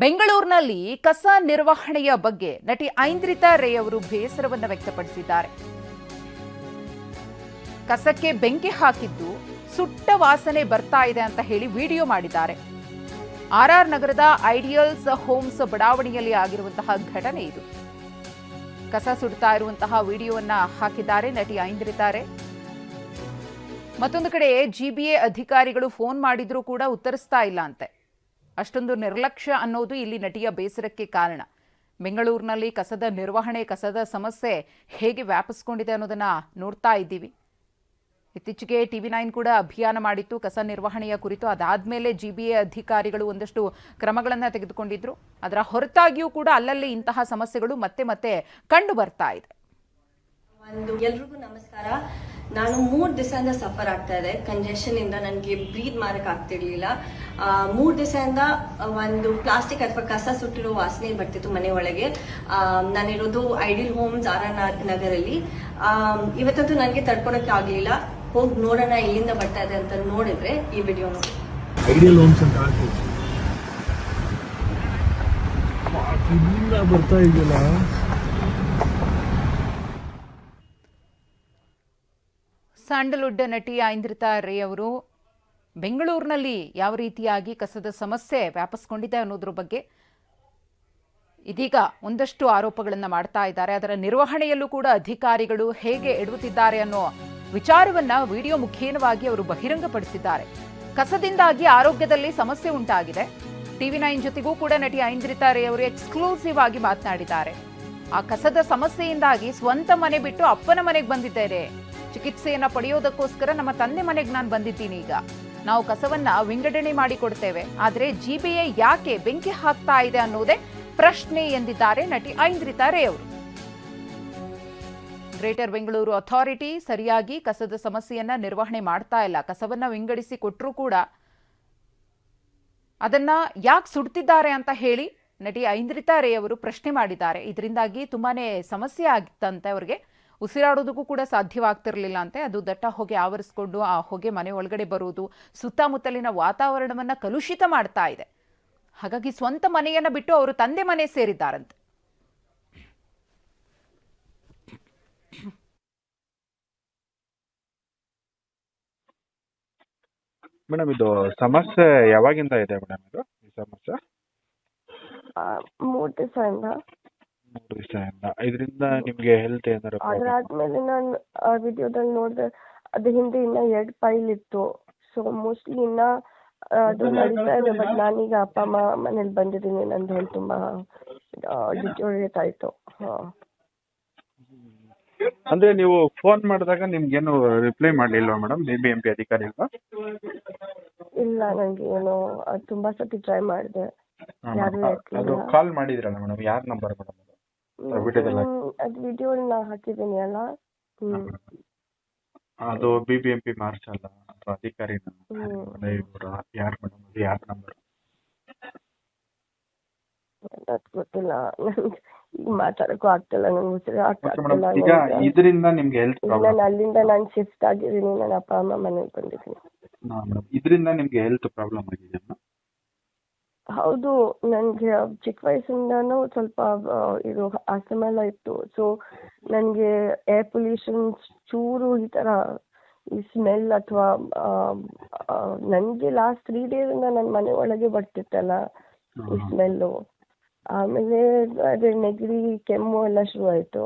ಬೆಂಗಳೂರಿನಲ್ಲಿ ಕಸ ನಿರ್ವಹಣೆಯ ಬಗ್ಗೆ ನಟಿ ಐಂದ್ರಿತಾ ರೇ ಅವರು ಬೇಸರವನ್ನು ವ್ಯಕ್ತಪಡಿಸಿದ್ದಾರೆ. ಕಸಕ್ಕೆ ಬೆಂಕಿ ಹಾಕಿದ್ದು ಸುಟ್ಟ ವಾಸನೆ ಬರ್ತಾ ಇದೆ ಅಂತ ಹೇಳಿ ವಿಡಿಯೋ ಮಾಡಿದ್ದಾರೆ. ಆರ್ಆರ್ ನಗರದ ಐಡಿಯಲ್ಸ್ ಹೋಮ್ಸ್ ಬಡಾವಣೆಯಲ್ಲಿ ಆಗಿರುವಂತಹ ಘಟನೆ ಇದು. ಕಸ ಸುಡ್ತಾ ಇರುವಂತಹ ವಿಡಿಯೋವನ್ನ ಹಾಕಿದ್ದಾರೆ ನಟಿ ಐಂದ್ರಿತಾ ರೇ. ಮತ್ತೊಂದು ಕಡೆ ಜಿಬಿಎ ಅಧಿಕಾರಿಗಳು ಫೋನ್ ಮಾಡಿದ್ರೂ ಕೂಡ ಉತ್ತರಿಸ್ತಾ ಇಲ್ಲ ಅಂತೆ. ಅಷ್ಟೊಂದು ನಿರ್ಲಕ್ಷ್ಯ ಅನ್ನೋದು ಇಲ್ಲಿ ನಟಿಯ ಬೇಸರಕ್ಕೆ ಕಾರಣ. ಬೆಂಗಳೂರಿನಲ್ಲಿ ಕಸದ ನಿರ್ವಹಣೆ, ಕಸದ ಸಮಸ್ಯೆ ಹೇಗೆ ವ್ಯಾಪಿಸ್ಕೊಂಡಿದೆ ಅನ್ನೋದನ್ನ ನೋಡ್ತಾ ಇದ್ದೀವಿ. ಇತ್ತೀಚೆಗೆ TV9 ಕೂಡ ಅಭಿಯಾನ ಮಾಡಿತ್ತು ಕಸ ನಿರ್ವಹಣೆಯ ಕುರಿತು. ಅದಾದ್ಮೇಲೆ ಜಿಬಿಎ ಅಧಿಕಾರಿಗಳು ಒಂದಷ್ಟು ಕ್ರಮಗಳನ್ನು ತೆಗೆದುಕೊಂಡಿದ್ರು. ಅದರ ಹೊರತಾಗಿಯೂ ಕೂಡ ಅಲ್ಲಲ್ಲಿ ಇಂತಹ ಸಮಸ್ಯೆಗಳು ಮತ್ತೆ ಮತ್ತೆ ಕಂಡು ಬರ್ತಾ ಇದೆ. ಎಲ್ರಿಗೂ ನಮಸ್ಕಾರ. ನಾನು 3 ದಿವಸದಿಂದ ಸಫರ್ ಆಗ್ತಾ ಇದೆ ಕಂಜೆಷನ್ ಇಂದ. ನನಗೆ ಬ್ರೀತ್ ಮಾಡಕ್ ಆಗ್ತಿರ್ಲಿಲ್ಲ. 3 ದಿವಸದಿಂದ ಒಂದು ಪ್ಲಾಸ್ಟಿಕ್ ಅಥವಾ ಕಸ ಸುಟ್ಟಿರೋ ವಾಸನೆ ಬರ್ತಿತ್ತು ಮನೆ ಒಳಗೆ. ನಾನಿರೋದು ಐಡಿಯಲ್ ಹೋಮ್ಸ್ ಆರ್ಆರ್ ನಗರಲ್ಲಿ. ಇವತ್ತಂತೂ ನನಗೆ ತಡ್ಕೊಳಕ್ಕೆ ಆಗ್ಲಿಲ್ಲ. ಹೋಗಿ ನೋಡೋಣ ಎಲ್ಲಿಂದ ಬರ್ತಾ ಇದೆ ಅಂತ ನೋಡಿದ್ರೆ ಈ ವಿಡಿಯೋ ನೋಡಿ. ಐಡಿಯಲ್ ಹೋಮ್ಸ್ ಅಂತ ಬರ್ತಾ ಇದೆಯಲ್ಲ. ಸ್ಯಾಂಡಲ್ವುಡ್ ನಟಿ ಐಂದ್ರಿತಾ ರೇ ಅವರು ಬೆಂಗಳೂರಿನಲ್ಲಿ ಯಾವ ರೀತಿಯಾಗಿ ಕಸದ ಸಮಸ್ಯೆ ವ್ಯಾಪಿಸ್ಕೊಂಡಿದೆ ಅನ್ನೋದ್ರ ಬಗ್ಗೆ ಇದೀಗ ಒಂದಷ್ಟು ಆರೋಪಗಳನ್ನು ಮಾಡ್ತಾ ಇದ್ದಾರೆ. ಅದರ ನಿರ್ವಹಣೆಯಲ್ಲೂ ಕೂಡ ಅಧಿಕಾರಿಗಳು ಹೇಗೆ ಎಡವುತ್ತಿದ್ದಾರೆ ಅನ್ನೋ ವಿಚಾರವನ್ನ ವಿಡಿಯೋ ಮುಖೇನವಾಗಿ ಅವರು ಬಹಿರಂಗಪಡಿಸಿದ್ದಾರೆ. ಕಸದಿಂದಾಗಿ ಆರೋಗ್ಯದಲ್ಲಿ ಸಮಸ್ಯೆ ಉಂಟಾಗಿದೆ. TV9 ಜೊತೆಗೂ ಕೂಡ ನಟಿ ಐಂದ್ರಿತಾ ರೇ ಅವರು ಎಕ್ಸ್ಕ್ಲೂಸಿವ್ ಆಗಿ ಮಾತನಾಡಿದ್ದಾರೆ. ಆ ಕಸದ ಸಮಸ್ಯೆಯಿಂದಾಗಿ ಸ್ವಂತ ಮನೆ ಬಿಟ್ಟು ಅಪ್ಪನ ಮನೆಗೆ ಬಂದಿದ್ದೇನೆ. ಚಿಕಿತ್ಸೆಯನ್ನ ಪಡೆಯೋದಕ್ಕೋಸ್ಕರ ನಮ್ಮ ತಂದೆ ಮನೆಗೆ ನಾನು ಬಂದಿದ್ದೀನಿ. ಈಗ ನಾವು ಕಸವನ್ನ ವಿಂಗಡಣೆ ಮಾಡಿಕೊಡ್ತೇವೆ, ಆದರೆ ಜಿಬಿಎ ಯಾಕೆ ಬೆಂಕಿ ಹಾಕ್ತಾ ಇದೆ ಅನ್ನೋದೇ ಪ್ರಶ್ನೆ ಎಂದಿದ್ದಾರೆ ನಟಿ ಐಂದ್ರಿತಾ ರೇ ಅವರು. ಗ್ರೇಟರ್ ಬೆಂಗಳೂರು ಅಥಾರಿಟಿ ಸರಿಯಾಗಿ ಕಸದ ಸಮಸ್ಯೆಯನ್ನ ನಿರ್ವಹಣೆ ಮಾಡ್ತಾ ಇಲ್ಲ. ಕಸವನ್ನ ವಿಂಗಡಿಸಿ ಕೊಟ್ಟರೂ ಕೂಡ ಅದನ್ನ ಯಾಕೆ ಸುಡ್ತಿದ್ದಾರೆ ಅಂತ ಹೇಳಿ ನಟಿ ಐಂದ್ರಿತಾ ರೇ ಅವರು ಪ್ರಶ್ನೆ ಮಾಡಿದ್ದಾರೆ. ಇದರಿಂದಾಗಿ ತುಂಬಾನೇ ಸಮಸ್ಯೆ ಆಗಿತ್ತಂತೆ. ಅವರಿಗೆ ಉಸಿರಾಡೋದಕ್ಕೂ ಕೂಡ ಸಾಧ್ಯವಾಗ್ತಿರ್ಲಿಲ್ಲ ಅಂತೆ. ಅದು ದಟ್ಟ ಹೊಗೆ ಆವರಿಸಿಕೊಂಡು ಆ ಹೊಗೆ ಮನೆ ಒಳಗಡೆ ಬರುವುದು ಸುತ್ತಮುತ್ತಲಿನ ವಾತಾವರಣವನ್ನ ಕಲುಷಿತ ಮಾಡ್ತಾ ಇದೆ. ಹಾಗಾಗಿ ಸ್ವಂತ ಮನೆಯನ್ನ ಬಿಟ್ಟು ಅವರು ತಂದೆ ಮನೆ ಸೇರಿದ್ದಾರಂತೆ. ಮೇಡಮ್, ಇದು ಸಮಸ್ಯೆ ಯಾವಾಗಿಂದ ಇದೆ ಮೇಡಮ್? ಇದು ಈ ಸಮಸ್ಯೆ 3 ದಿವಸದಿಂದ. 3 ದಿವಸದಿಂದ. ಇದರಿಂದ ನಿಮ್ಗೆ ಹೆಲ್ತ್ ಏನಾದ್ರು ಅದಾದ್ಮೇಲೆ ನಾನು ಆ ವಿಡಿಯೋದಲ್ಲಿ ನೋಡಿದೆ, ಅದು ಹಿಂದೆ ಇನ್ನ 2 ಫೈಲ್ ಇತ್ತು. ಸೊ ಮೋಸ್ಟ್ಲಿ ಇನ್ನ ಅದು ನಡೀತಾ ಇದೆ. ಬಟ್ ನಾನೀಗ ಅಪ್ಪ ಅಮ್ಮ ಮನೇಲಿ ಬಂದಿದ್ದೀನಿ. ನಂದು ಹೆಲ್ತ್ ತುಂಬಾ ಡಿಟೋರಿಯೇಟ್ ಆಯ್ತು. ಅಂದ್ರೆ ನೀವು ಫೋನ್ ಮಾಡಿದಾಗ ನಿಮ್ಗೇನು ರಿಪ್ಲೈ ಮಾಡ್ಲಿಲ್ವಾ ಮೇಡಮ್ BBMP ಅಧಿಕಾರಿಗಳು? ಇಲ್ಲ, ನಂಗೆ ಏನು ತುಂಬಾ ಸತಿ ಟ್ರೈ ಮಾಡಿದೆ, ಯಾರು ಅದು ಕಾಲ್ ಮಾಡಿದ್ರಲ್ಲ ಮೇಡಮ್? ಯಾರ ನಂಬರ್ ಮೇಡಮ್? ಅದು ವಿಡಿಯೋ ನಾ ಹಾಕಿದ್ದೀನಿ ಅಲ್ಲ. ಅದು BBMP ಮಾರ್ಷಲ್ ಅಥವಾ ಅಧಿಕಾರಿನ ಯಾರು ಮೇಡಮ್? ಅದು ಯಾರ ನಂಬರ್ ಗೊತ್ತಿಲ್ಲ ನನಗೆ. ಈಗ ಮಾತಾಡಕ್ಕೂ ಆಗ್ತಿಲ್ಲ, ನಂಗೆ ಉಸಿರಾಟ ಈಗ ಇದರಿಂದ ನಿಮ್ಗೆ ಹೆಲ್ತ್ ಪ್ರಾಬ್ಲಮ್? ಅಲ್ಲಿಂದ ನಾನು ಶಿಫ್ಟ್ ಆಗಿದ್ದೀನಿ. ನನ್ನ ಅಪ್ಪ ಅಮ್ಮ ಮನೆಗೆ ಬಂದಿದ್ದೀನಿ. ಇದರಿಂದ ನಿಮ್ಗೆ ಹೆಲ್ತ್ ಪ್ರಾಬ್ಲಮ್ ಆಗಿದೆ? ಹೌದು, ನನಗೆ ಚಿಕ್ಕ ವಯಸ್ಸಿಂದನೂ ಸ್ವಲ್ಪ ಇದು ಆಸ್ತಮಾ ಎಲ್ಲ ಇತ್ತು. ಸೊ ನನಗೆ ಏರ್ ಪೊಲ್ಯೂಷನ್ ಚೂರು ಈ ಥರ ಈ ಸ್ಮೆಲ್ ಅಥವಾ ನನಗೆ ಲಾಸ್ಟ್ 3 ಡೇಸಿಂದ ನನ್ನ ಮನೆ ಒಳಗೆ ಬರ್ತಿತ್ತಲ್ಲ ಈ ಸ್ಮೆಲ್ಲು. ಆಮೇಲೆ ಅದೇ ನೆಗಡಿ, ಕೆಮ್ಮು ಎಲ್ಲ ಶುರು ಆಯಿತು.